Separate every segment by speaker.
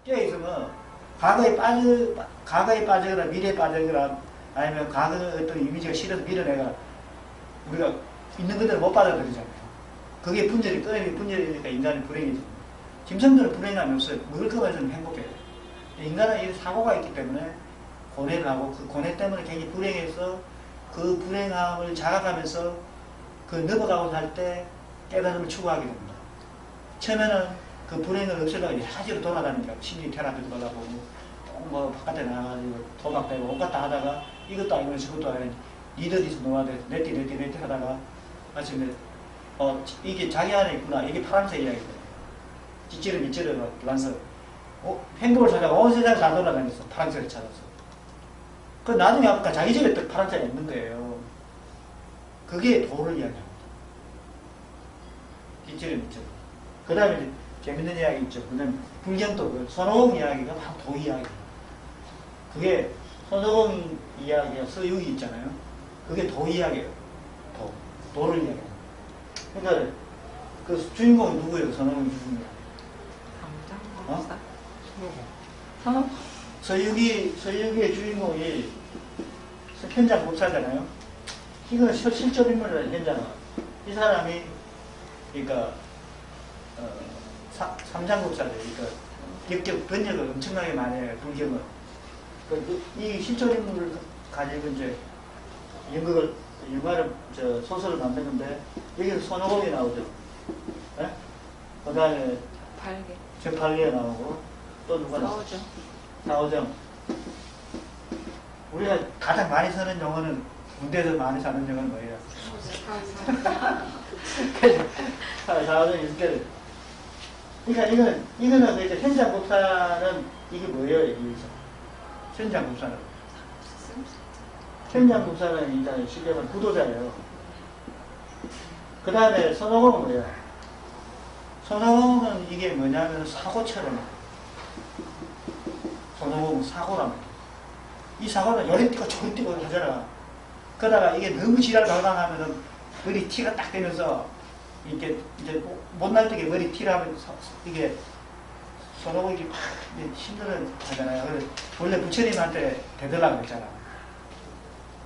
Speaker 1: 끼어 있으면 과거에 빠져거나 미래에 빠져거나 아니면 과거의 어떤 이미지가 싫어서 밀어내가 우리가 있는 그대로 못 받아들이잖아요. 그게 분열이니까 인간은 불행해집니다. 짐승들은 불행함이 없어요. 먹을 것만 있으면 행복해요. 인간은 이 사고가 있기 때문에 고뇌를 하고 그 고뇌 때문에 굉장히 불행해서 그 불행함을 자각하면서 그 넘어가고 살 때 깨달음을 추구하게 됩니다. 처음에는 그 불행을 없애려고 여러 가지로 돌아다니니까 심리 테라피도 받아보고 뭐 바깥에 나가가지고 도박되고 온갖 다 하다가 이것도 아니고 저것도 아니고 니더디서 노아돼 내띠 하다가 마침내 이게 자기 안에 있구나. 이게 파란색 이야기거든요. 찌찌르 밑찌르 란서 행복을 찾아가 온 세상을 다 돌아다녔어. 파란색을 찾아서. 그 나중에 아까 자기 집에 딱 파란색이 있는 거예요. 그게 도를 이야기합니다. 찌찌르 밑찌르. 그 다음에 재밌는 이야기 있죠. 그 다음에 불경도 그 손오공 이야기가 바로 도 이야기예요. 그게 손오공 이야기가 서유기 있잖아요. 그게 도 이야기예요. 도를 이야기해요. 그러니까 그 주인공이 누구예요? 손오공이 주인공이. 서유기의 주인공이 현장 법사잖아요. 이건 실존 인물이라는 현장은 이 사람이 그러니까 삼장법사죠. 그러니까 번역을 엄청나게 많이 해요. 불경을. 이 실존 인물을 가지고 이제 영화를 소설을 만든 건데 여기서 손오공이 나오죠. 네? 그 다음에 제팔계 나오고 또 누가 나오죠? 나오죠. 우리가 가장 많이 쓰는 용어는 군대에서 많이 사는 용어는 뭐예요? 사오정 이렇게. 그러니까 이거는 이제 현장 법사는 이게 뭐예요? 현장 법사는. 현장 법사는 일단 쉽게 말하면 구도자예요. 그 다음에 손오공은 뭐예요? 손오공은 이게 뭐냐면 사고처럼. 손오공은 사고라는 거예요. 이 사고는 요리 뛰고 저리 뛰고 하잖아. 그러다가 이게 너무 지랄 발광하면은 머리 티가 딱 되면서 이렇게 이제 못날 때게 머리 티를 하면 이게 손오공이 막 힘들어 하잖아요. 그래서 원래 부처님한테 되더라고 했잖아.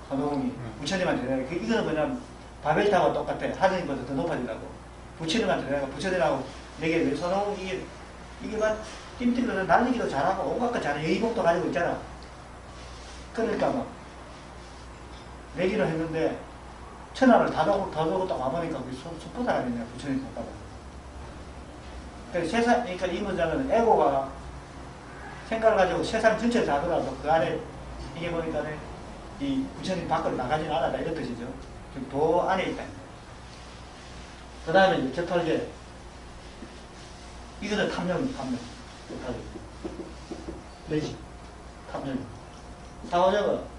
Speaker 1: 손오공이 부처님한테 되더라고. 이거는 뭐냐면 바벨탑과 똑같아. 하느님보다 더 높아지라고. 부처님한테 되더라고. 부처님하고 내게 손오공 이게 막 띵띵거려 날리기도 잘하고 온갖 거 잘해. 여의복도 가지고 있잖아. 그러니까 막 내기를 했는데 천하를 다 도고 딱 와보니까 그게 속보다 아니냐. 부처님 속보다. 그러니까 이 문장은 에고가 생각을 가지고 세상 전체를 다 돌아도 그 안에 이게 보니까 이 부처님 밖으로 나가진 않았다 이런 뜻이죠. 도 안에 있다. 그 다음에 이제 제팔계. 이거는 탐욕. 제팔계. 매지. 탐욕. 사오정은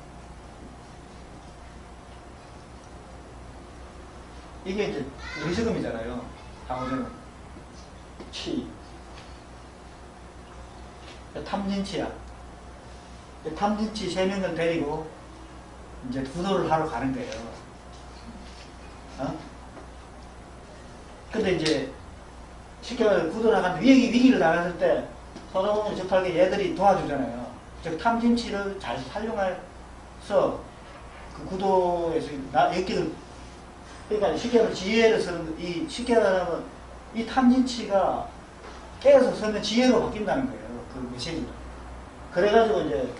Speaker 1: 이게 이제 의식음이잖아요. 사오정은 치. 탐진치야. 탐진치 3명을 데리고 이제 구도를 하러 가는 거예요. 근데 이제 쉽게 말해서 구도를 하는데 위기를 당했을 때 손오공 제팔계 얘들이 도와주잖아요. 즉 탐진치를 잘 활용해서 그 구도에서 엮기를 그러니까 쉽게 말하면 지혜를 쓰는 쉽게 말하면 이 탐진치가 깨어서 서면 지혜로 바뀐다는 거예요. 그 메시지로. 그래가지고 이제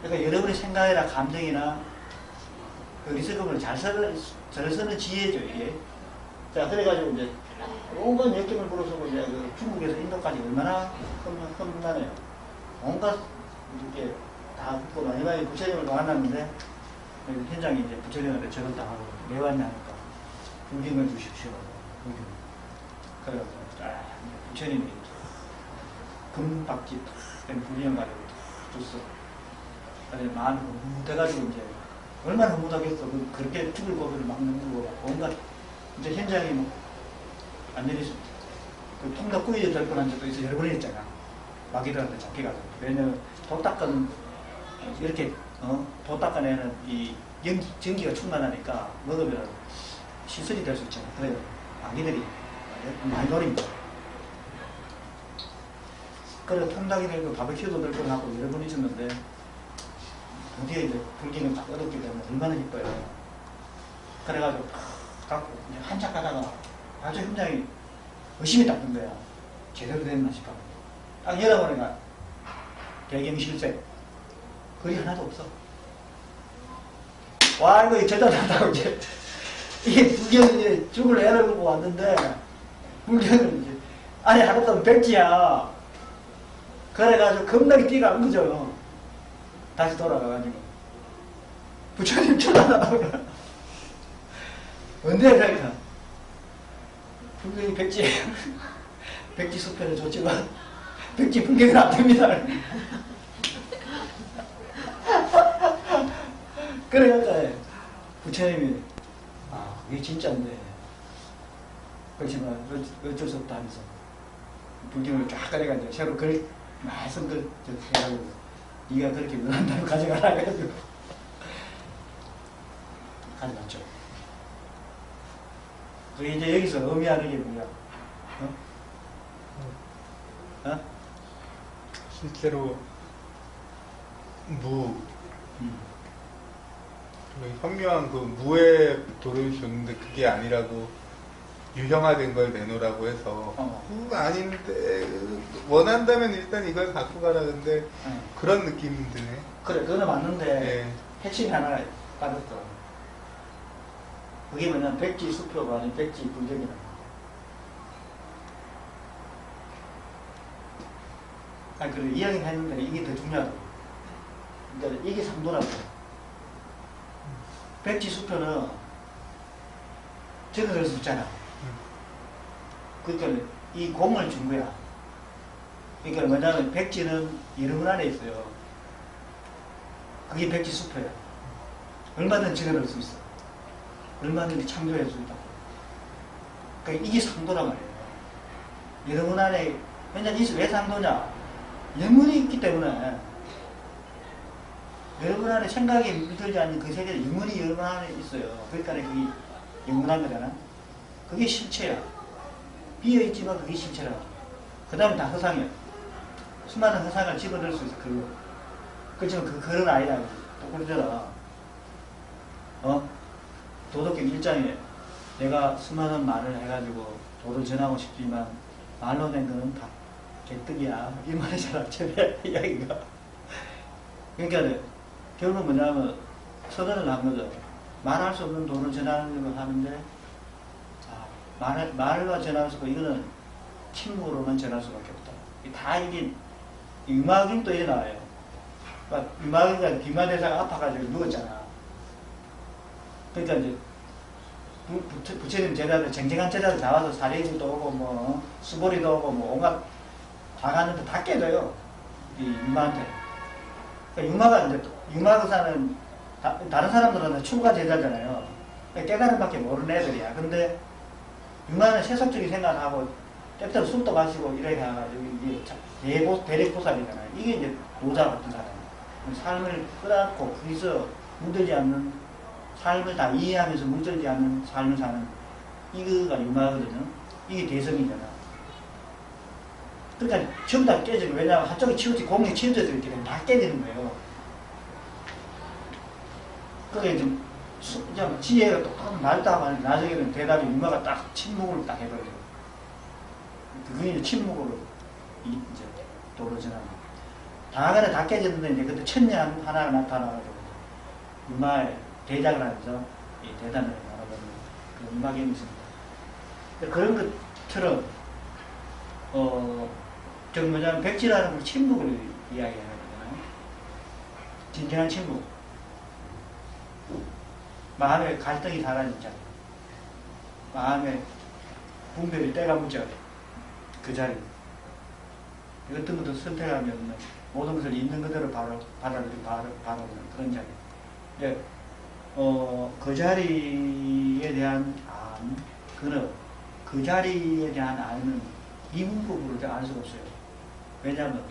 Speaker 1: 그러니까 여러분의 생각이나 감정이나 그 리스크를 잘 쓰는 지혜죠 이게. 자 그래가지고 이제 온갖 역경을 불어서고 이제 그 중국에서 인도까지 얼마나 험난해요. 온갖 이렇게 다 붙고 마지막에 부처님을 만났는데 현장에 이제 부처님한테 저걸 당하고 왜 왔냐니까 불경을 주십시오. 그래가지고 부처님이 금박지 된 불경 가지고 줬어. 그래서 마음이 흐뭇해가지고 이제 얼마나 흐뭇하겠어. 그렇게 죽을 고비를 막는 거고 온갖 이제 현장이 뭐 완전히 그 통닭 꾸이져 될 뻔한 적도 있어. 여러 번 했잖아. 마귀들한테 잡혀가지고. 왜냐면 도 닦은 이렇게 도 닦은 애는 이 전기가 충만하니까 먹으면 시설이 될 수 있잖아. 그래서 마귀들이 많이 노립니다. 그래 통닭이 들고 바베큐도 들고 하고 여러 번 있었는데 드디어 이제 불기는 딱 얻었기 때문에 얼마나 기뻐요. 그래가지고 갖고 이제 한참 가다가 아주 현장이 의심이 딱 든 거야. 제대로 됐나 싶어. 딱 열어보니까 배경 실색 글이 하나도 없어. 와 이거 제대로 된다고 이제 이게 불경이 이제 죽을 애를 먹고 왔는데 불경은 이제 아니 하루도 백지야. 그래가지고 겁나게 뛰가 안 그죠. 다시 돌아가가지고 부처님 쳐다보고 언제 내가 불경이 백지예요. 백지 수표는 좋지만 백지 불경은 안 됩니다. 그러니까 부처님이 아 이게 진짜인데 그렇지만 어쩔 수 없다 하면서 불경을 쫙 꺼내가 이제 새로 말씀 해가지고 네가 그렇게 원한다고 가져가라 해가지고 가져갔죠. 그게 이제 여기서 의미하는 게 뭐야? 어?
Speaker 2: 실제로 현묘한 그 무의 도를 줬는데 그게 아니라고 유형화된 걸 내놓으라고 해서 그거 아닌데 원한다면 일단 이걸 갖고 가라. 근데 그런 느낌이 드네.
Speaker 1: 그래 그거는 맞는데
Speaker 2: 네.
Speaker 1: 핵심이 하나 빠졌어. 그게 뭐냐면 백지 수표가 아닌 백지 불경이라고. 아니 그래 이야기는 했는데 이게 더 중요하다고. 그러니까 이게 상도라고. 백지 수표는 적어줄 수 있잖아. 그러니까 이 공을 준 거야. 그러니까 뭐냐면 백지는 여러분 안에 있어요. 그게 백지 수표야. 얼마든지 적어낼 수 있어. 얼마든지 창조할 수 있다고. 그러니까 이게 상도란 말이에요. 여러분 안에 왜냐면 왜 상도냐? 영혼이 있기 때문에 여러분 안에 생각이 물들지 않는 그 세계에 영혼이 여러분 안에 있어요. 그러니까 그게 영원한 거잖아. 그게 실체야. 비어있지만 그게 실체라고. 그 다음에 다 허상이야. 수많은 허상을 집어넣을 수 있어. 그거. 그렇지만 그런 아이라고. 똑그러잖아. 도덕경 1장에 내가 수많은 말을 해가지고 도를 전하고 싶지만 말로 된 거는 다 개떡이야. 이 말이잖아. 제 이야기가. 그러니까 결국은 뭐냐면 선언을 한 거죠. 말할 수 없는 도를 전하는 걸 하는데 말과 전할 수 없고 이거는 침묵으로만 전할 수밖에 없다. 다 이게 유마경도 또 일어나요. 유마경이 비마대사가 아파가지고 누웠잖아. 그러니까 이제 부처님 제자들 쟁쟁한 제자들 나와서 사리부도 오고 뭐 수보리도 오고 뭐 온갖 다 갔는데 다 깨져요. 이 유마한테. 그러니까 유마의사는 다른 사람들은 출가 제자잖아요. 깨달음 밖에 모르는 애들이야. 근데 유마는 세속적인 생각을 하고 때때로 술도 마시고 이래 가지고 이게 대력보살이잖아요. 이게 이제 노자 같은 사람이에요. 삶을 끌어안고 거기서 물들지 않는 삶을 다 이해하면서 물들지 않는 삶을 사는 이거가 유마거든요. 이게 대성이잖아. 그러니까 전부 다 깨지고 왜냐하면 한쪽이 치우치 공이 치우쳐져 있기 때문에 다 깨지는 거예요. 그게 좀 지혜가 똑똑하면 말다만 나중에는 대답이 유마가 딱 침묵을 딱 해버려요. 그게 이제 침묵으로 이제 도로 전합니다. 다간에 다 깨졌는데 이제 그때 천년 하나가 나타나가지고 유마의 대작을 하면서 이 대단을 알아보는 그런 유마경이 있습니다. 그런 것처럼 저는 뭐냐면 백지라는 걸 침묵을 이야기하는 거잖아요. 진정한 침묵. 마음에 갈등이 사라지자. 마음에 분별이 때가 묻자. 그 자리. 어떤 것도 선택하면 모든 것을 있는 그대로 받아들이는 그런 자리. 이제, 그 자리에 대한 그 자리에 대한 안은 이문법으로 알 수가 없어요. 왜냐하면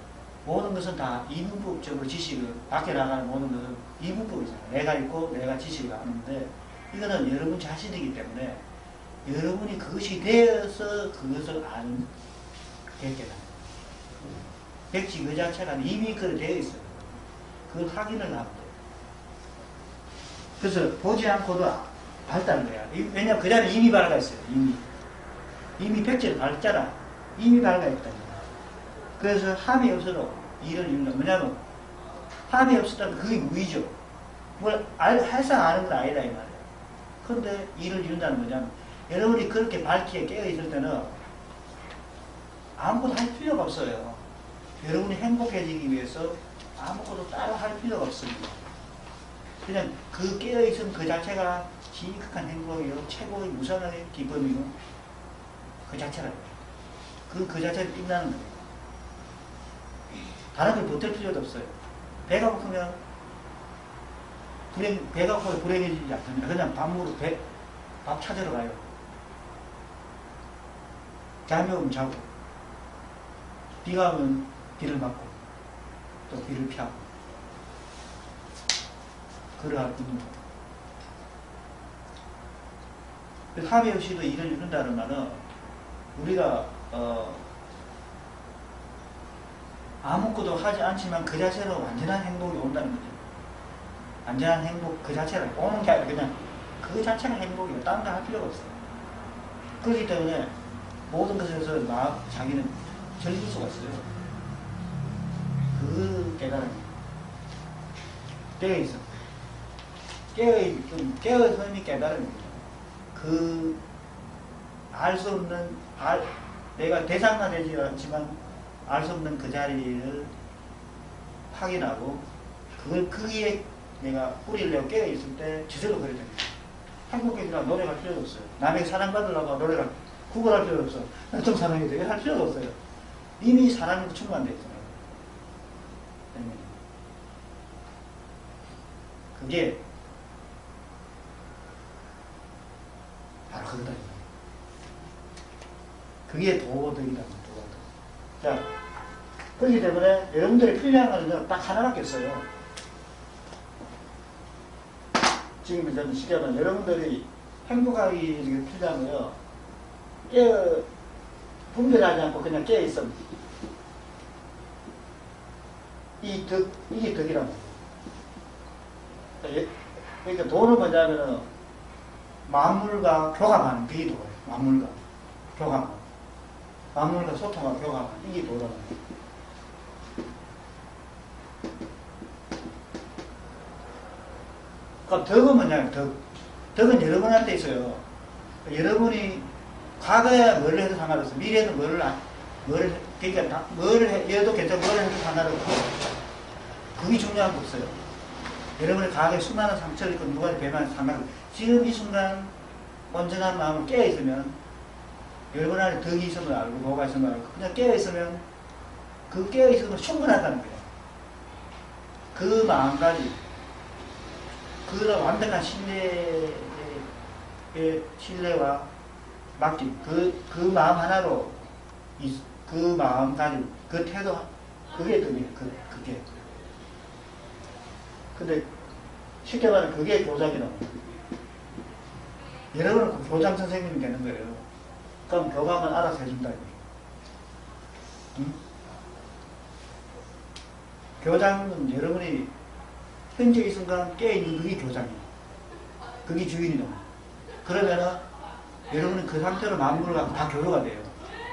Speaker 1: 모든 것은 다 이문법적으로 지식을 밖에 나가는 모든 것은 이문법이잖아요. 내가 있고 내가 지식을 아는데 이거는 여러분 자신이기 때문에 여러분이 그것이 되어서 그것을 아는 게 깨달아요. 백지 그 자체가 이미 그렇게 되어 있어요. 그걸 확인을 하면 돼요. 그래서 보지 않고도 밝다는 거야. 왜냐면 그 자리에 이미 밝아 있어요. 이미 백지를 밝잖아. 이미 밝아 있다. 그래서 함이 없어도 일을 이룬다. 뭐냐면 함이 없었다면 그게 무의죠. 뭘 해서 아는 건 아니다 이 말이야. 그런데 일을 이룬다는 거냐면 여러분이 그렇게 밝게 깨어있을 때는 아무것도 할 필요가 없어요. 여러분이 행복해지기 위해서 아무것도 따로 할 필요가 없습니다. 그냥 그 깨어있음 그 자체가 지극한 행복이요 최고의 무상의 기쁨이요 그 자체라. 그 자체를 빛나는 거예요. 다른 걸 보탤 필요도 없어요. 배가 고프면 배가 고프면 불행해지지 않습니다. 그냥 밥 찾으러 가요. 잠이 오면 자고, 비가 오면 비를 맞고, 또 비를 피하고, 그러할 뿐입니다. 합의 없이도 일을 이룬다는 말은 우리가 아무것도 하지 않지만 그 자체로 완전한 행복이 온다는 거죠. 완전한 행복 그 자체로 오는 게 아니라 그냥 그 자체가 행복이에요. 다른 거 할 필요가 없어요. 그렇기 때문에 모든 것에서 자기는 즐길 수가 있어요. 그 깨달음이 깨어있어. 깨어있음이 깨달음입니다. 알 수 없는, 내가 대상화되지 않지만 알 수 없는 그 자리를 확인하고 거기에 내가 뿌리를 내고 깨어있을 때 저절로 그래 됩니다. 행복해지라 노력할 필요도 없어요. 남에게 사랑받으려고 구걸할 필요도 없어요. 좀 사랑해야 돼. 할 필요도 없어요. 이미 사랑으로 충만되어 있잖아요. 그게 바로 그거다. 그게 도덕이다. 자, 그렇기 때문에 여러분들이 필요한 것은 딱 하나밖에 없어요. 지금 저는 쉽게 하면 여러분들이 행복하기 필요한 거요. 분별하지 않고 그냥 깨어있으면 이게 덕이란 말이에요. 그러니까 도는 뭐냐면은 만물과 교감하는 그게 도예요. 만물과 교감. 만물과 소통하고 교감하는 이게 도라는 거예요. 그럼 덕은 뭐냐면 덕은 여러분한테 있어요. 여러분이 과거에 뭘 해도 상관없어. 미래에도 그러니까 뭘 해도 괜찮고 뭘 해도 상관없고. 그게 중요한 거 없어요. 여러분의 과거에 수많은 상처를 입고 누가 배반해서 상관없고. 지금 이 순간 온전한 마음을 깨어있으면 여러분 안에 덕이 있음을 알고 뭐가 있음을 알고 그냥 깨어있으면 그 깨어있음은 충분하다는 거예요. 그 마음가짐 그런 완벽한 신뢰와 맡김, 그 마음 하나로, 그 마음가짐, 그 태도, 그게 덕이에요. 그게. 근데, 쉽게 말하면 그게 교장이라고. 여러분은 그 교장 선생님이 되는 거예요. 그럼 교감은 알아서 해준다. 응? 교장은 여러분이 현재 이 순간 깨어있는 그게 교장이에요. 그게 주인이다. 그러면은 여러분은 그 상태로 만물을 갖고 다 교류가 돼요.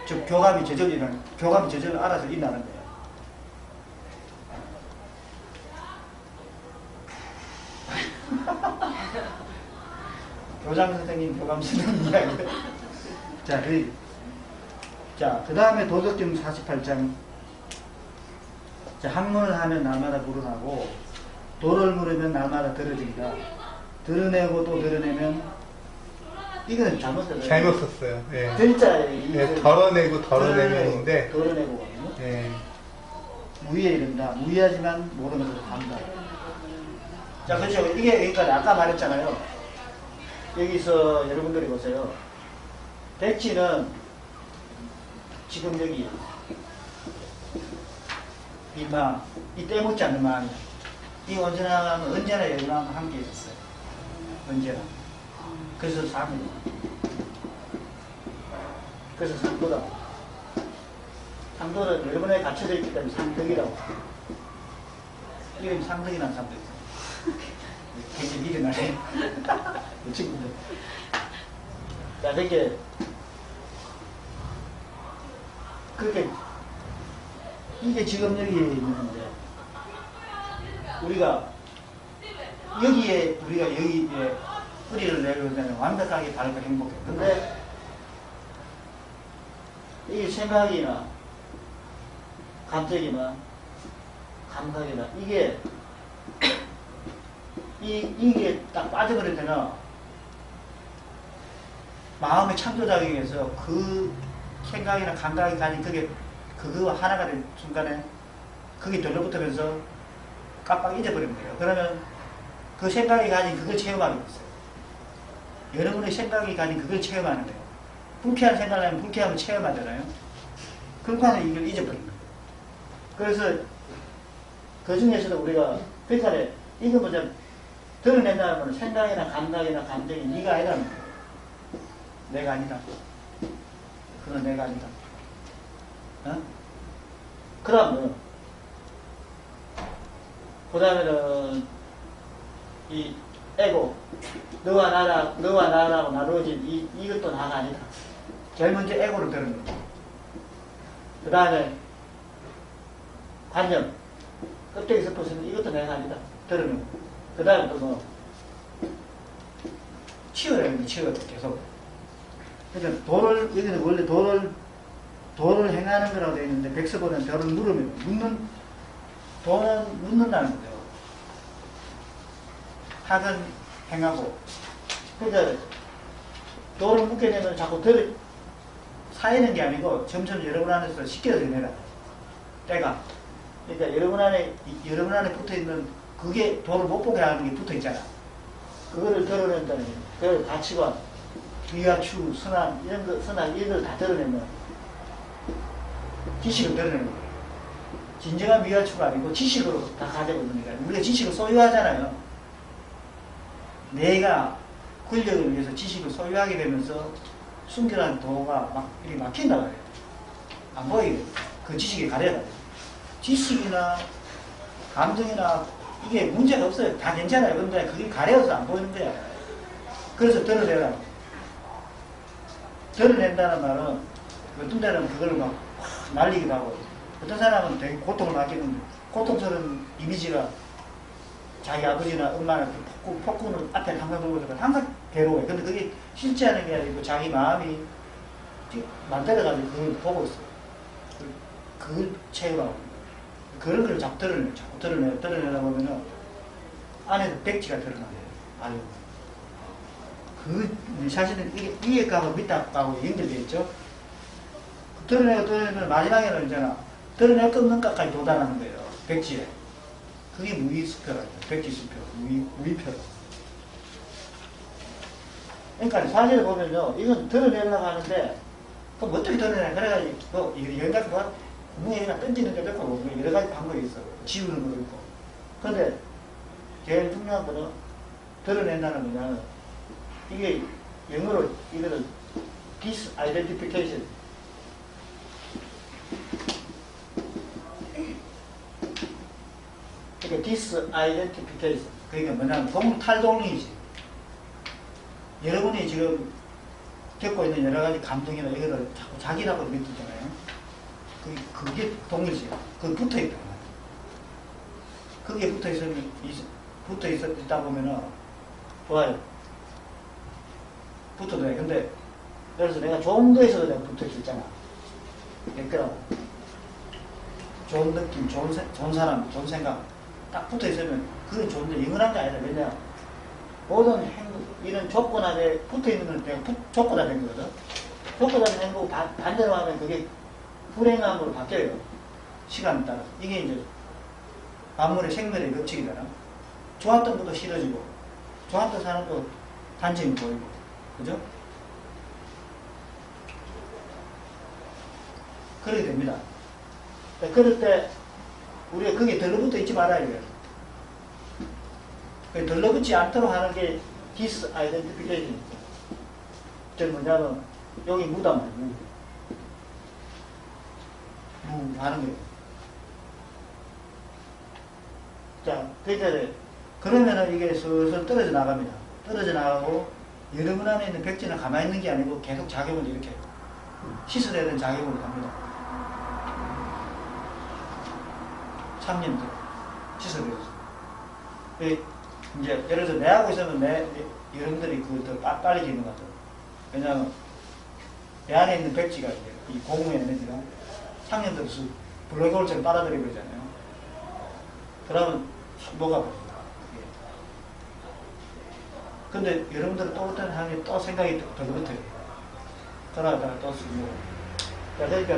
Speaker 1: 즉 교감이 저절로 알아서 일어나는 거예요. 교장 선생님, 교감 선생님 이야기. 자, 그 다음에 도덕경 48장. 자, 학문을 하면 날마다 불어나고 도를 물으면 날마다 들어진다. 드러내고 또 드러내면 이거는 잘못 썼어요.
Speaker 2: 잘못 썼어요. 예.
Speaker 1: 글자에
Speaker 2: 예, 덜어내고 덜어내면인데.
Speaker 1: 덜어내고거든요.
Speaker 2: 예.
Speaker 1: 무의에 이른다. 무의하지만 모르는 것을 한다. 자, 그렇죠. 이게 그러니까 아까 말했잖아요. 여기서 여러분들이 보세요. 백지는 지금 여기 이 때묻지 않는 마음이야. 이 언제나 여러분하고 함께 있었어요. 언제나. 그래서 삶이다. 그래서 삶보다. 상도는 여러분에 갖춰져 있기 때문에 상덕이라고. 이름이 상덕이라는 사람도 있어요. 굉장히 일어나네. 이 친구들. 자, 이렇게, 그렇게, 이게 지금 여기 있는데, 우리가, 여기에, 우리가 여기에 뿌리를 내려오면 완벽하게 바르고 행복해. 근데, 이 생각이나, 감정이나, 감각이나, 이게 딱 빠져버릴 때는 마음의 창조작용에서 그 생각이나 감각이 가진 그거 하나가 된 순간에 그게 들러붙으면서 깜빡 잊어버리는 거예요. 그러면 그 생각이 가진 그걸 체험하게 됐어요. 여러분의 생각이 가진 그걸 체험하는 거예요. 불쾌한 생각을 하면 불쾌함을 체험하잖아요. 그러고는 이걸 잊어버린 거예요. 그래서 그 중에서도 우리가 그러니까 이거 뭐냐 드러낸다는 건 생각이나 감각이나 감정이 네가 아니라는 거예요. 내가 아니다. 그건 내가 아니다. 어? 그 다음은 그 다음에는 이 에고 너와 나라고 나누어진 이것도 나가 아니다. 제일 먼저 에고를 드러낸 거예요. 그 다음에 관념 껍데기 덮어서는 이것도 내가 아니다. 드러낸 거예요. 그 다음에 또 뭐, 치유라는 게 치유가 계속. 그러니까 여기는 원래 돌을 행하는 거라고 되어 있는데, 백석보다는 돌을 물으면, 돌은 묻는다는 거예요. 학은 행하고. 그러니까, 돌을 묻게 되면 자꾸 쌓이는 게 아니고, 점점 여러분 안에서 씻겨져 내려. 때가. 그러니까 여러분 안에 붙어 있는 그게 돌을 못 보게 하는 게 붙어 있잖아. 그거를 드러낸다는 거예요. 그 가치관, 비와 추, 선악, 이런 걸 다 드러내면 지식을 드러내는 거예요. 진정한 비와 추가 아니고 지식으로 다 가지고 있는 거예요. 우리가 지식을 소유하잖아요. 내가 권력을 위해서 지식을 소유하게 되면서 숨겨난 도가 막 이렇게 막힌다 그래요. 안 보이게. 그 지식이 가려가요. 지식이나 감정이나 이게 문제가 없어요. 다 괜찮아요. 근데 그게 가려워서 안 보이는 거야. 그래서 드러내라. 드러낸다는 말은 어떤 데는 그걸 막 날리기도 하고 어떤 사람은 되게 고통을 맡기는데 고통스러운 이미지가 자기 아버지나 엄마나 폭군을 앞에 항상 들고 있으면 항상 괴로워요. 근데 그게 실제 하는 게 아니고 자기 마음이 만들어가지고 그걸 보고 있어요. 그걸 체험하고 그런 걸 자꾸 드러내다 보면은 안에서 백지가 드러나요. 아유. 사실은 이게 위에 가고 밑에 가고 연결되어 있죠. 드러내면 마지막에는 있잖아. 드러낼 것 없는 것까지 도달하는 거예요. 백지에. 그게 무위수표라죠. 백지수표. 무위표로. 그러니까 사실을 보면요. 이건 드러내려고 하는데 그럼 어떻게 드러내냐. 그래가지고 연락 무에나 던지는 것도 있고 여러 가지 방법이 있어요. 지우는 것도 있고. 그런데 제일 중요한 거는 드러낸다는 거냐면 이게 영어로 이거는 disidentification. 그러니까 disidentification. 그러니까 뭐냐면 탈동이지. 여러분이 지금 겪고 있는 여러 가지 감정이나 이거를 자꾸 자기라고 느끼잖아요. 그게 동일시야. 그게 붙어 있다. 그게 붙어 있다 보면은, 좋아요. 붙어도 돼. 근데, 그래서 내가 좋은 거에서도 내가 붙어 있잖아. 내 거라고. 좋은 느낌, 좋은 사람, 좋은 생각. 딱 붙어 있으면, 그건 좋은데, 영원한 게 아니라, 왜냐. 모든 행동, 이런 조건 안에 붙어 있는 건 내가 조건화된 거거든. 조건화된 행동 반대로 하면 그게 불행함으로 바뀌어요. 시간에 따라. 이게 이제 만물의 생명의 법칙이잖아. 좋았던 것도 싫어지고, 좋았던 사람도 단점이 보이고, 그죠? 그렇게 됩니다. 그럴 때, 우리가 거기에 들러붙어 있지 말아야 돼요. 들러붙지 않도록 하는 게 disidentification. 즉 뭐냐면, 여기 무다 말이에요. 하는 거예요. 자, 그러니까 그러면은 이게 슬슬 떨어져 나갑니다. 떨어져 나가고 여러분 안에 있는 백지는 가만히 있는 게 아니고 계속 작용을 이렇게 씻어내야 되는 작용으로 갑니다. 참님들 씻어내서 이제 예를 들어 내 하고 있으면 여러분들이 그걸 더 빨리 기는 것 같아요. 왜냐하면 내 안에 있는 백지가 이 공무의 에너지가 참님들 블랙홀처럼 빨아들여 버리잖아요. 그러면 녹아버립니다. 근데 여러분들은 또 어떤 하면 또 생각이 더 그렇대요. 그러다가 또 쓰고. 그러니까,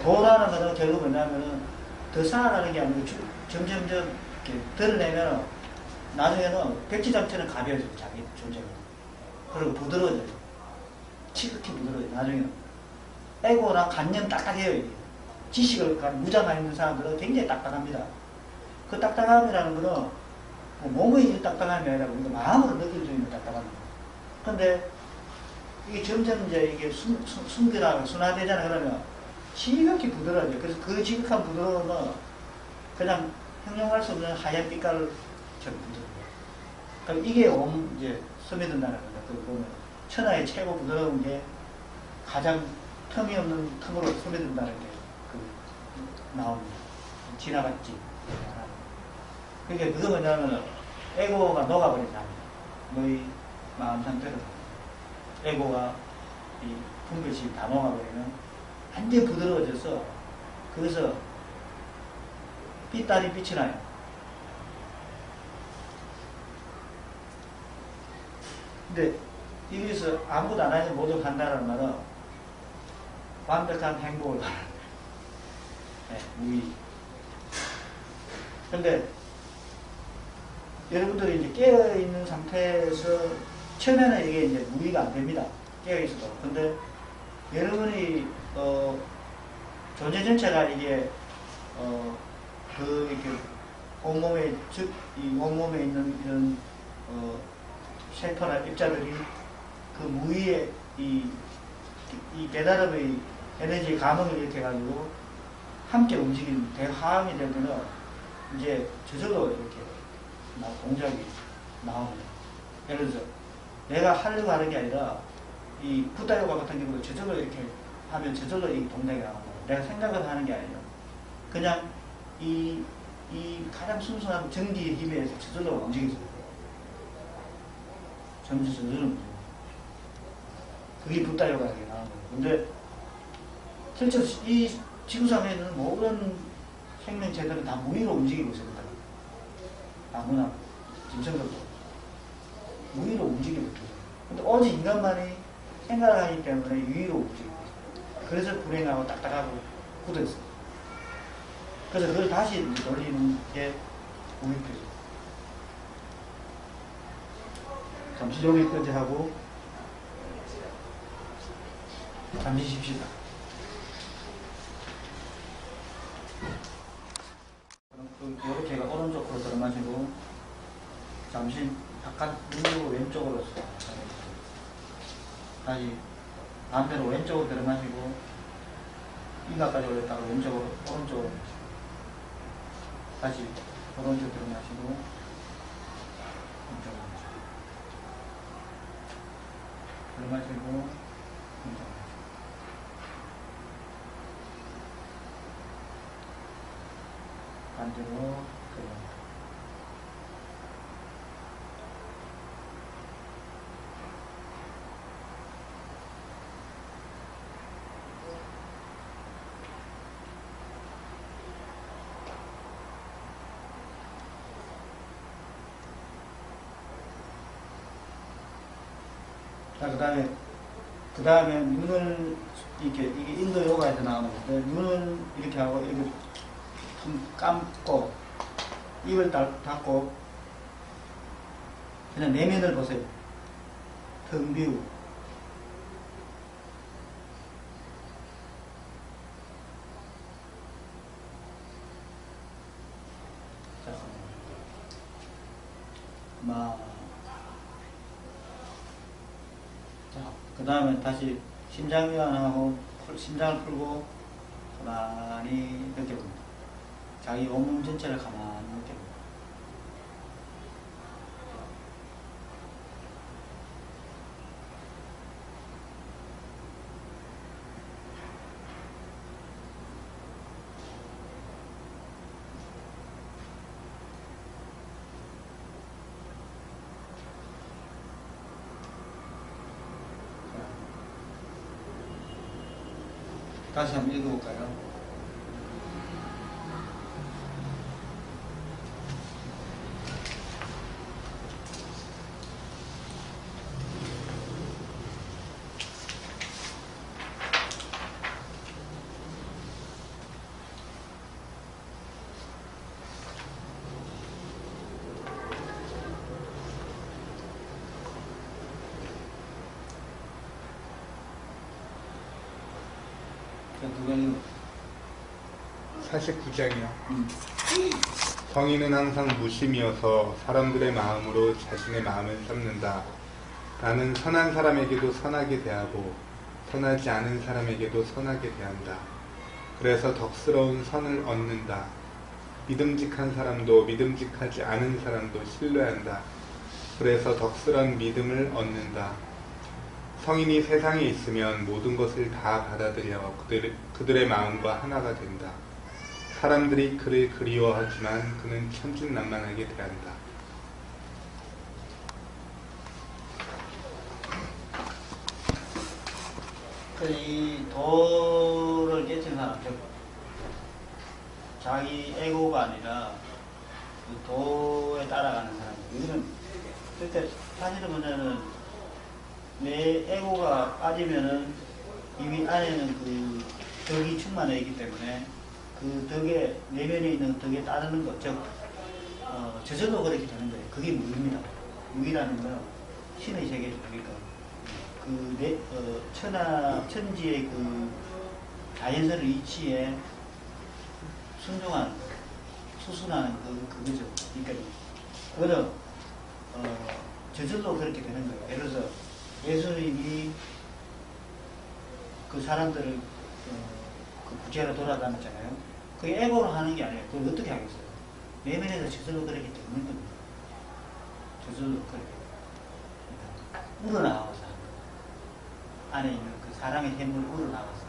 Speaker 1: 도라는 것은 결국 뭐냐면은 더 쌓아가는 게 아니고 점점점 이렇게 드러내면 나중에는 백지 자체는 가벼워져요. 자기 존재가. 그리고 부드러워져요. 지극히 부드러워져요. 나중에는. 에고나 관념 딱딱해요. 이게. 지식을 무장하고 있는 사람들은 굉장히 딱딱합니다. 그 딱딱함이라는 거는 뭐 몸의 딱딱함이 아니라 우리가 마음으로 느낄 수 있는 딱딱함입니다. 근데 이게 점점 이제 이게 숨겨나가고 순화되잖아요. 그러면 지극히 부드러워져요. 그래서 그 지극한 부드러움은 그냥 형용할 수 없는 하얀 빛깔처럼 부드러워요. 그럼 이게 이제 스며든다는 겁니다. 그 보면 천하의 최고 부드러운 게 가장 틈이 없는 틈으로 스며든다는 게 나옵니다. 지나갔지. 그러니까 그거 뭐냐면 에고가 녹아버린다. 너희 마음 상태로 에고가 이 분별심이 다 녹아버리면 완전 부드러워져서 거기서 빛달이 빛이 나요. 근데 여기서 아무것도 안 하니 모두 간다는 말은 완벽한 행복을 말하는 거예요. 네, 무의. 근데 여러분들이 이제 깨어있는 상태에서 처음에는 이게 이제 무의가 안 됩니다. 깨어있어도. 근데 여러분이 존재 전체가 이게 그 이렇게 온몸에 즉 이 온몸에 있는 이런 셀터나 입자들이 그 무의의 이 깨달음의 에너지 감흥을 이렇게 가지고 함께 움직이는 대화음이 되면은 이제 저절로 이렇게 동작이 나옵니다. 예를 들어서 내가 하려고 하는 게 아니라 이 붓다요가 같은 경우도 저절로 이렇게 하면 저절로 이 동작이 나오고 내가 생각을 하는 게 아니라 그냥 이 가장 순수한 전기의 힘에 의해서 저절로 움직여져요. 점점 저절로 움직여요. 그게 붓다요가 나오는 거예요. 근데 실제로 이 지구상에 있는 모든 생명체들은 다 무의로 움직이고 있습니다. 아무나, 짐승들도 무의로 움직이고 있어요. 근데 오직 인간만이 생각을 하기 때문에 유의로 움직이고 있어요. 그래서 불행하고 딱딱하고 굳어 있어요. 그래서 그걸 다시 돌리는 게 무의표죠. 잠시 여기까지 하고 잠시 쉽시다. 이렇게 해가 오른쪽으로 들어마시고 잠시 약간 눈으로 왼쪽으로 다시 반대로 왼쪽으로 들어마시고 이마까지 올렸다가 왼쪽으로 오른쪽으로 다시 오른쪽 들어마시고 왼쪽으로 들어마시고 왼쪽으로 반대로 들어갑니다. 자, 그 다음에 눈을 이게 인도 요가에서 나오는 건데 눈을 이렇게 하고 이렇게 감고 입을 닫고 그냥 내면을 보세요. 텅 비우고 자, 자, 그 다음에 다시 심장이완하고 심장을 풀고 가만히 느껴봅니다. 자기 온몸 전체를 가만히 느껴봅니다. 다시 한번 읽어볼까요? 누가 읽어?
Speaker 2: 49장이요. 성인은 항상 무심이어서 사람들의 마음으로 자신의 마음을 삼는다. 나는 선한 사람에게도 선하게 대하고 선하지 않은 사람에게도 선하게 대한다. 그래서 덕스러운 선을 얻는다. 믿음직한 사람도 믿음직하지 않은 사람도 신뢰한다. 그래서 덕스러운 믿음을 얻는다. 성인이 세상에 있으면 모든 것을 다 받아들여 그들의 마음과 하나가 된다. 사람들이 그를 그리워하지만 그는 천진난만하게 대한다.
Speaker 1: 이 도를 깨친 사람, 즉 자기 에고가 아니라 그 도에 따라가는 사람. 이거는 그러니까 사실은 뭐냐면 내 에고가 빠지면은 이미 안에는 그 덕이 충만해 있기 때문에 그 덕에 내면에 있는 덕에 따르는 것, 즉 저절로 그렇게 되는 거예요. 그게 무입니다. 무이라는 건 신의 세계죠. 그러니까 그 천지의 그 자연스러운 이치에 순종하는 거, 수순하는 그거죠. 그러니까 그거는 저절로 그렇게 되는 거예요. 예를 들어서 예수님이 그 사람들을 그 구제하러 돌아다녔잖아요. 그게 에고로 하는 게 아니에요. 그걸 어떻게 하겠어요? 내면에서 저절로 그렇게 되는 겁니다. 저절로 그렇게 우러나와서 하는 거예요. 안에 있는 그 사랑의 힘을 우러나와서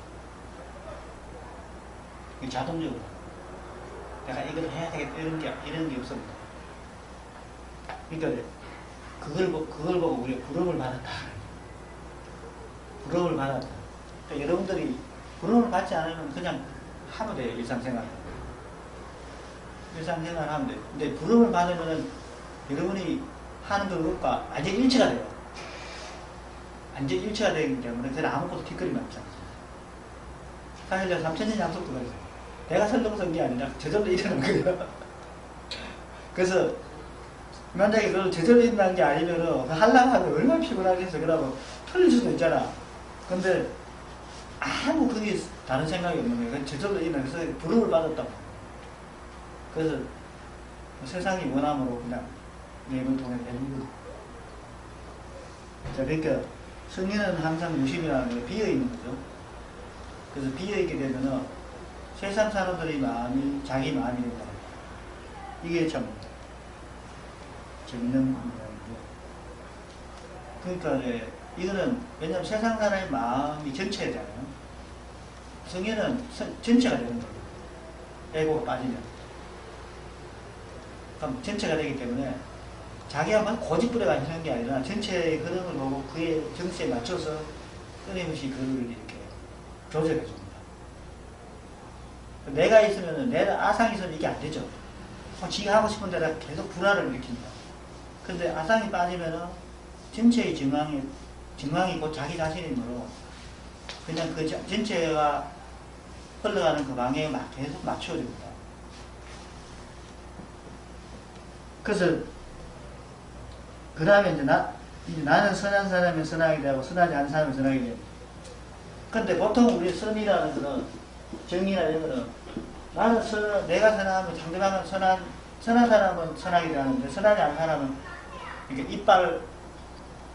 Speaker 1: 이게 자동적으로 내가 이걸 해야 되겠다 이런 게 없습니다. 그러니까 그걸 보고 우리가 부름을 받았다. 부름을 받았다. 그러니까 여러분들이 부름을 받지 않으면 그냥 하면 돼요. 일상생활. 일상생활 하면 돼요. 근데 부름을 받으면 여러분이 하는 것과 완전 일치가 돼요. 완전 일치가 되기 때문에 그냥 아무것도 뒷거리만 없잖아요. 사실 내가 3,000년 약속도 그랬어요. 내가 설렁선 게 아니라 저절로 일어난 거예요. 그래서 만약에 그걸 저절로 일어난 게 아니면은 하려고 하면 얼마나 피곤하겠어. 그러고 틀릴 수도 있잖아. 근데 아무 그게 다른 생각이 없는 거예요. 저절로 일어나서 부름을 받았다고. 그래서 세상이 원함으로 그냥 내 입을 통해 되는 거죠. 자, 그러니까 성인은 항상 무심이라는 게 비어있는 거죠. 그래서 비어있게 되면은 세상 사람들의 마음이 자기 마음이 된다. 이게 참 재밌는 문제인데. 그러니까 이제 이거는 왜냐하면 세상 사람의 마음이 전체잖아요. 성인은 전체가 되는 거예요. 에고가 빠지면. 그럼 전체가 되기 때문에 자기가 고집부려가 하는 게 아니라 전체의 흐름을 보고 그의 정치에 맞춰서 끊임없이 그를 이렇게 조절해 줍니다. 내가 있으면, 내가 아상이 있으면 이게 안 되죠. 지가 하고 싶은 데다 계속 불화를 일으킨다. 근데 아상이 빠지면은 전체의 정황이 곧 자기 자신이므로 그냥 그 전체가 흘러가는 그 방향에 계속 맞춰줍니다. 그래서 그 다음에 이제 나는 선한 사람이 선하게 되고 선하지 않은 사람이 선하게 됩니다. 근데 보통 우리 선이라는 거는 정의나 이런 거는 나는 내가 선하면 상대방은 선한 사람은 선하게 되는데 선하지 않은 사람은 이렇게 이빨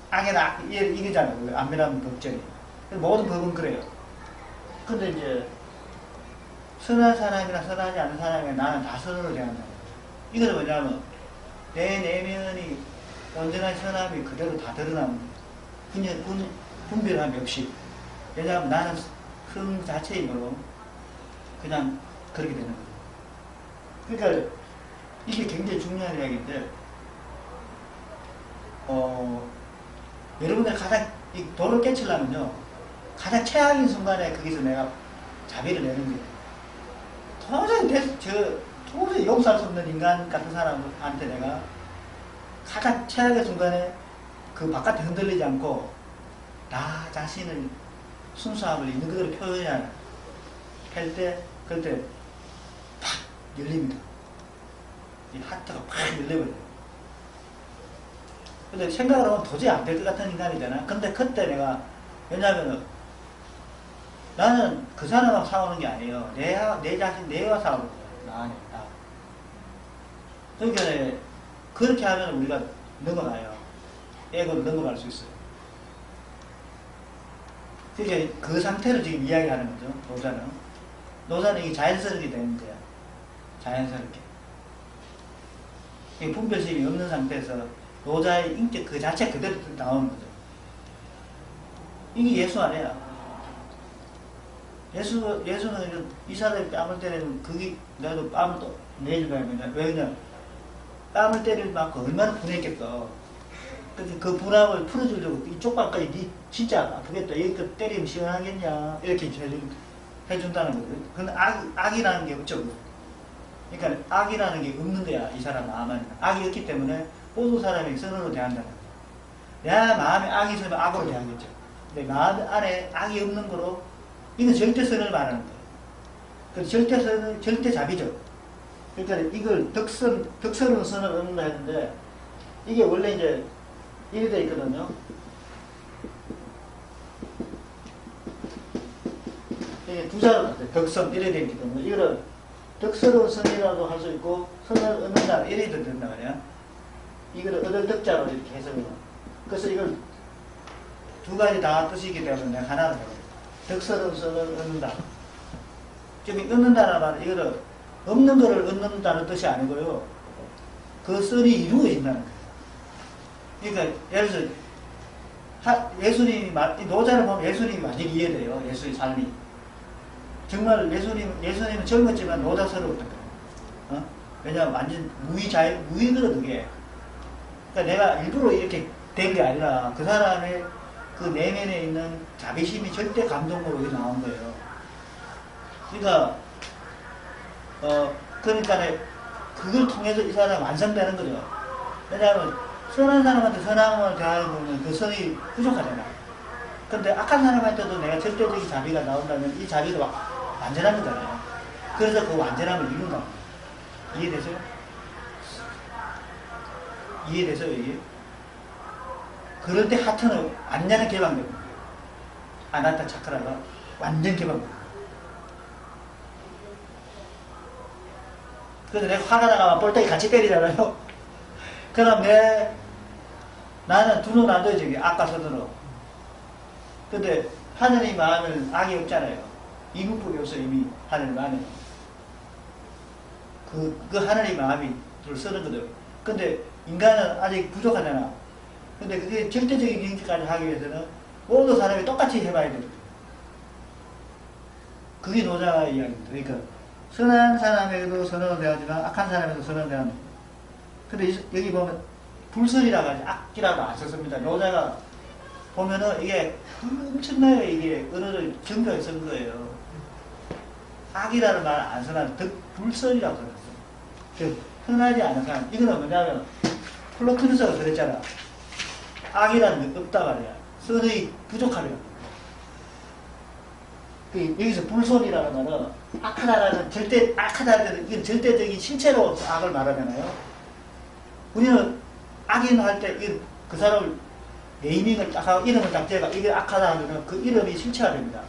Speaker 1: 악에다 이거잖아요. 안면하는 법전이. 모든 법은 그래요. 근데 이제 선한 사람이나 선하지 않은 사람이 나는 다 선으로 대한다. 이거는 뭐냐면 내 내면이 온전한 선함이 그대로 다 드러나는 분별함이 없이. 왜냐하면 나는 성 자체이므로 그냥 그렇게 되는 거죠. 그러니까 이게 굉장히 중요한 이야기인데, 여러분들 가장 이 도를 깨치려면요, 가장 최악인 순간에 거기서 내가 자비를 내는 거예요. 도저히 용서할 수 없는 인간 같은 사람한테 내가 가장 최악의 순간에 그 바깥에 흔들리지 않고 나 자신을 순수함을 있는 그대로 표현해야 할 때, 그때 팍 열립니다. 이 하트가 팍 열려버려요. 근데 생각을 하면 도저히 안 될 것 같은 인간이잖아. 근데 그때 내가, 왜냐하면 나는 그 사람하고 싸우는 게 아니에요. 내 자신, 내와 싸우는 거예요. 나. 그러니까 그렇게 하면 우리가 넘어가요. 에고를 넘어갈 수 있어요. 그러니까 그 상태를 지금 이야기하는 거죠. 노자는 이게 자연스럽게 되는 거야. 자연스럽게. 분별심이 없는 상태에서 노자의 인격 그 자체 그대로 나오는 거죠. 이게 예수 아니야. 예수는 이 사람이 뺨을 때리면 그게 나도 뺨을 또 내줄 거야. 왜 그냥 뺨을 때릴 만큼 얼마나 분했겠어. 근데 그 분함을 풀어주려고 이쪽 밖까지 니 진짜 아프겠다. 여기 때리면 시원하겠냐. 이렇게 해준다는 거거든. 근데 악이라는 게 없죠. 그러니까 악이라는 게 없는 거야. 이 사람 마음에. 악이 없기 때문에 모든 사람이 선으로 대한다는 거야. 내 마음에 악이 있으면 악으로 대하겠죠. 근데 마음 안에 악이 없는 거로, 이건 절대선을 말하는 거예요. 그 절대선은 절대잡이죠. 그러니까 이걸 덕선으로 선을 얻는다 했는데, 이게 원래 이제 이래 돼 있거든요. 이게 두 자로 같아요. 덕선 이래 돼 있기 때문에 이거를 덕스러운 선이라고 할 수 있고, 선을 얻는다 이래 된단 말이야. 이거를 얻을 덕자로 이렇게 해석을 해요. 그래서 이걸 두 가지 다 뜻이기 때문에 하나를 해요. 덕스러운 선을 얻는다. 지금 얻는다는 말은 이거를 없는 거를 얻는다는 뜻이 아니고요. 그 선이 이루어진다는 거예요. 그러니까 예를 들어서 노자를 보면 예수님이 완전히 이해돼요. 예수의 삶이. 정말 예수님은 젊었지만 노자스러웠던 거예요. 왜냐하면 완전 무의거든 그게. 그러니까 내가 일부러 이렇게 된 게 아니라 그 사람의 그 내면에 있는 자비심이 절대 감동으로 나온 거예요. 그러니까 그걸 통해서 이 사람이 완성되는 거죠. 왜냐하면 선한 사람한테 선함을 대하는 거는 그 선이 부족하잖아. 근데 악한 사람한테도 내가 절대적인 자비가 나온다면 이 자비가 완전한 거잖아요. 그래서 그 완전함을 이룬다. 이해되세요? 이해되세요, 이게? 그럴 때 하트는 완전히 개방됩니다. 아나타 차크라가 완전 개방됩니다. 그래서 내가 화가 나가면 볼따기 같이 때리잖아요. 그럼 나는 두 눈 안 떠요, 아까 선으로. 근데 하느님 마음에는 악이 없잖아요. 이국복이 없어, 이미 하느님 마음에. 그 하느님 마음이 둘 쓰는 거죠. 근데 인간은 아직 부족하잖아. 근데 그게 절대적인 경지까지 하기 위해서는 모든 사람이 똑같이 해봐야 돼요. 그게 노자의 이야기입니다. 그러니까 선한 사람에게도 선언을 대하지만 악한 사람에게도 선언을 대합니다. 근데 여기 보면 불선이라고 하지 악기라고 안 썼습니다. 노자가 보면은 이게 엄청나게 이게 언어를 정교하게 쓴 거예요. 악이라는 말을 안 써놨는데 불선이라고 써놨어요. 흔하지 않은 사람. 이거는 뭐냐면 플로토누스가 그랬잖아. 악이라는 게 없다 말이야. 선이 부족하면. 여기서 불선이라는 말은 악하다라는 악하다는 이건 절대적인 신체로 악을 말하잖아요. 우리는 악인 할 때 그 사람을 네이밍을 딱 하고 이름을 딱 대가 이게 악하다 하면 그 이름이 실체화 됩니다.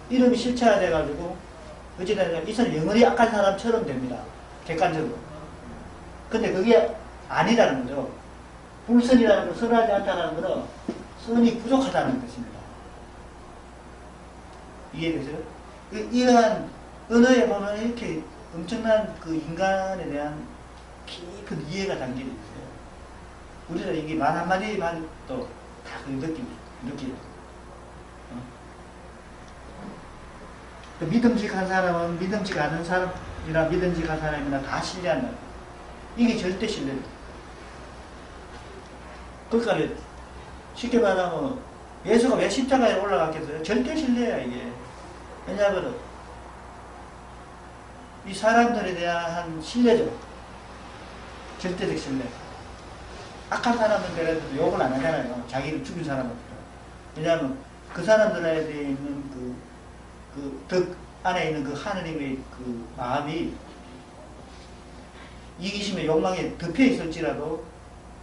Speaker 1: 이름이 실체화 돼가지고 어찌되냐 이 사람 영원히 악한 사람처럼 됩니다. 객관적으로. 근데 그게 아니라는 거죠. 불선이라는 건 선하지 않다는 거는 선이 부족하다는 뜻입니다. 이해되세요? 이러한 언어에 보면 이렇게 엄청난 그 인간에 대한 깊은 이해가 담겨 있어요. 우리는 이게 말 한마디만 또 다 그 느끼죠. 그 믿음직한 사람은 믿음직 않은 사람이나 믿음직한 사람이나 다 신뢰한다. 이게 절대 신뢰입니다. 그러니까 쉽게 말하면 예수가 왜 십자가에 올라갔겠어요? 절대 신뢰야 이게. 왜냐하면 이 사람들에 대한 신뢰죠. 절대적 신뢰. 악한 사람들한테도 욕을 안 하잖아요. 자기를 죽인 사람한테. 왜냐하면 그 사람들에 대해 있는 덕 안에 있는 그 하느님의 그 마음이 이기심의 욕망에 덮여 있을지라도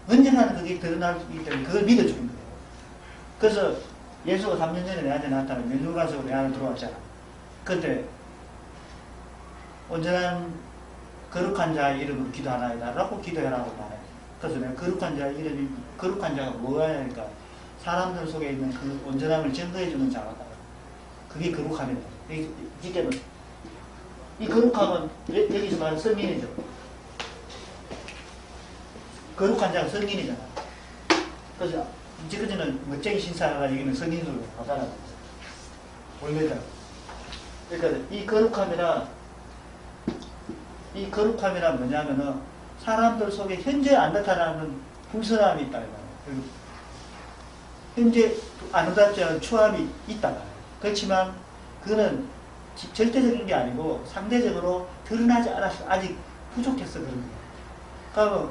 Speaker 1: 언젠가는 그게 드러나기 때문에 그걸 믿어주는 거예요. 그래서 예수가 3년 전에 내한테 나타나 면류관석으로 내 안에 들어왔잖아. 그때 온전한 거룩한 자의 이름으로 기도하나이다 라고 기도해라고 말해요. 그래서 내가 거룩한 자의 이름이 거룩한 자가 뭐냐니까 사람들 속에 있는 그 온전함을 증거해주는 자가 그게 거룩함이다. 이 거룩함은 여기서 말하는 성인이죠. 거룩한 자가 성인이잖아. 그래서 이제까지는 멋쟁이 신사가 여기는 성인으로 나타나는 거죠. 원래는. 그러니까 이 거룩함이란 뭐냐면은 사람들 속에 현재 안 나타나는 불선함이 있다. 현재 안 나타나지 않은 추함이 있다. 그렇지만 그거는 절대적인 게 아니고 상대적으로 드러나지 않았어. 아직 부족했어. 그런 게. 그러면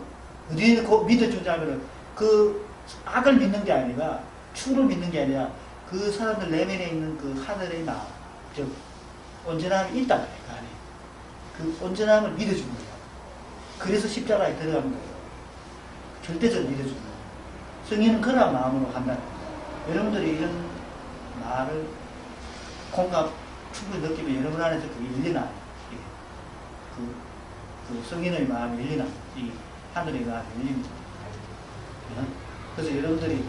Speaker 1: 어디에 믿어주자면은 그 악을 믿는 게 아니라 추를 믿는 게 아니라 그 사람들 내면에 있는 그 하늘의 마음, 즉 온전함이 있다. 그 안에. 그 온전함을 믿어주는 거예요. 그래서 십자가에 들어가는 거예요. 절대적으로 믿어주는 거예요. 성인은 그런 마음으로 한다는 거예요. 여러분들이 이런 말을 공감 충분히 느끼면 여러분 안에서 그게 열리나. 그 성인의 마음이 열리나. 이 하늘의 마음이 열립니다. 그래서 여러분들이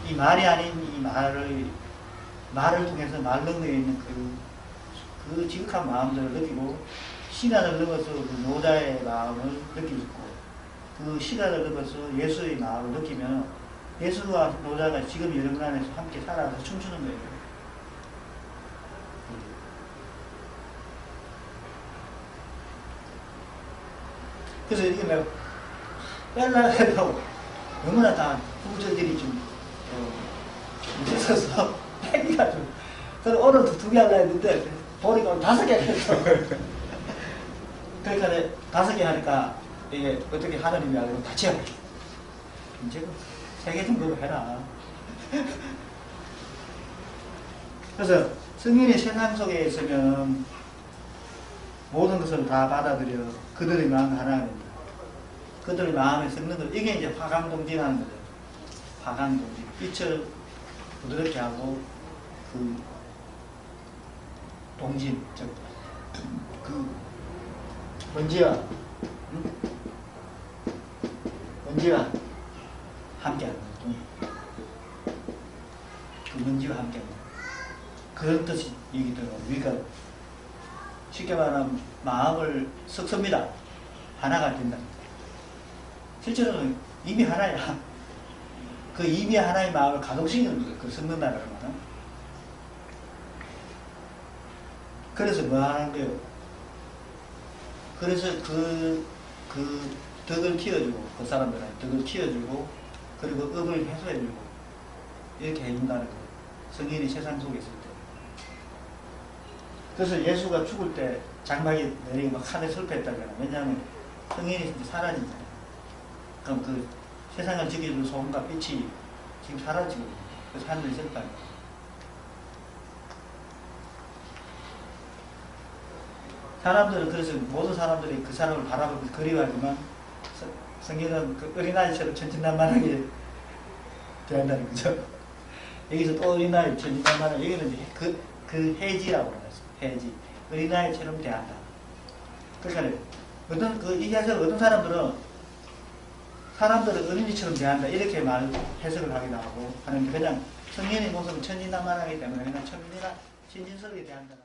Speaker 1: 이 말이 아닌 이 말을 통해서 말 능력에 있는 그 지극한 마음들을 느끼고 시간을 넘어서 그 노자의 마음을 느낄 수 있고 그 시간을 넘어서 예수의 마음을 느끼면 예수와 노자가 지금 여러분 안에서 함께 살아서 춤추는 거예요. 그래서 이게 내가 뺄라 해도 너무나 다 후보자들이 좀 있어서 빼기가 좀 저는 오늘 2개 하려 했는데 보니까 5개 했어. 그러니까 5개 하니까 이게 어떻게 하느님이 알고 같이 하고 이제 3개 정도 해라. 그래서 성인이 세상 속에 있으면 모든 것을 다 받아들여 그들의 마음 하나입니다. 그들의 마음에 섞는 것, 이게 이제 화강동진하는 거죠. 화강동진. 빛을 부드럽게 하고 그 동진, 즉 그 먼지와 함께하는 거죠. 그 먼지와 함께하는 거. 그런 뜻이 얘기더라고요. 그러니까 쉽게 말하면 마음을 섞습니다. 하나가 된다. 실제로는 이미 하나야. 그 이미 하나의 마음을 가동시키는 거예요. 그 섞는다는 거는. 그래서 뭐 하는 거예요? 그래서 그 덕을 키워주고, 그 사람들한테 덕을 키워주고, 그리고 업을 해소해주고, 이렇게 해준다는 거예요. 성인이 세상 속에 있을 때. 그래서 예수가 죽을 때 장막이 내리고 막 하늘 슬퍼했다잖아요. 왜냐하면 성인이 이제 사라지잖아요. 그럼 그 세상을 지켜주는 소금과 빛이 지금 사라지고, 그래서 하늘이 슬퍼요. 사람들은 그래서 모든 사람들이 그 사람을 바라보고 그리워하지만 성경은 그 어린아이처럼 천진난만하게 대한다는 거죠. 여기서 또 어린아이 천진난만하게, 여기는 이제 그 해지라고 그랬어요. 해지. 어린아이처럼 대한다. 그러니까 이 해석을 어떤 사람들은 어린이처럼 대한다. 이렇게 해석을 하기도 하고 하는데 그냥 성인의 모습은 천진난만하기 때문에 그냥 천진이나 신진스럽게 대한다.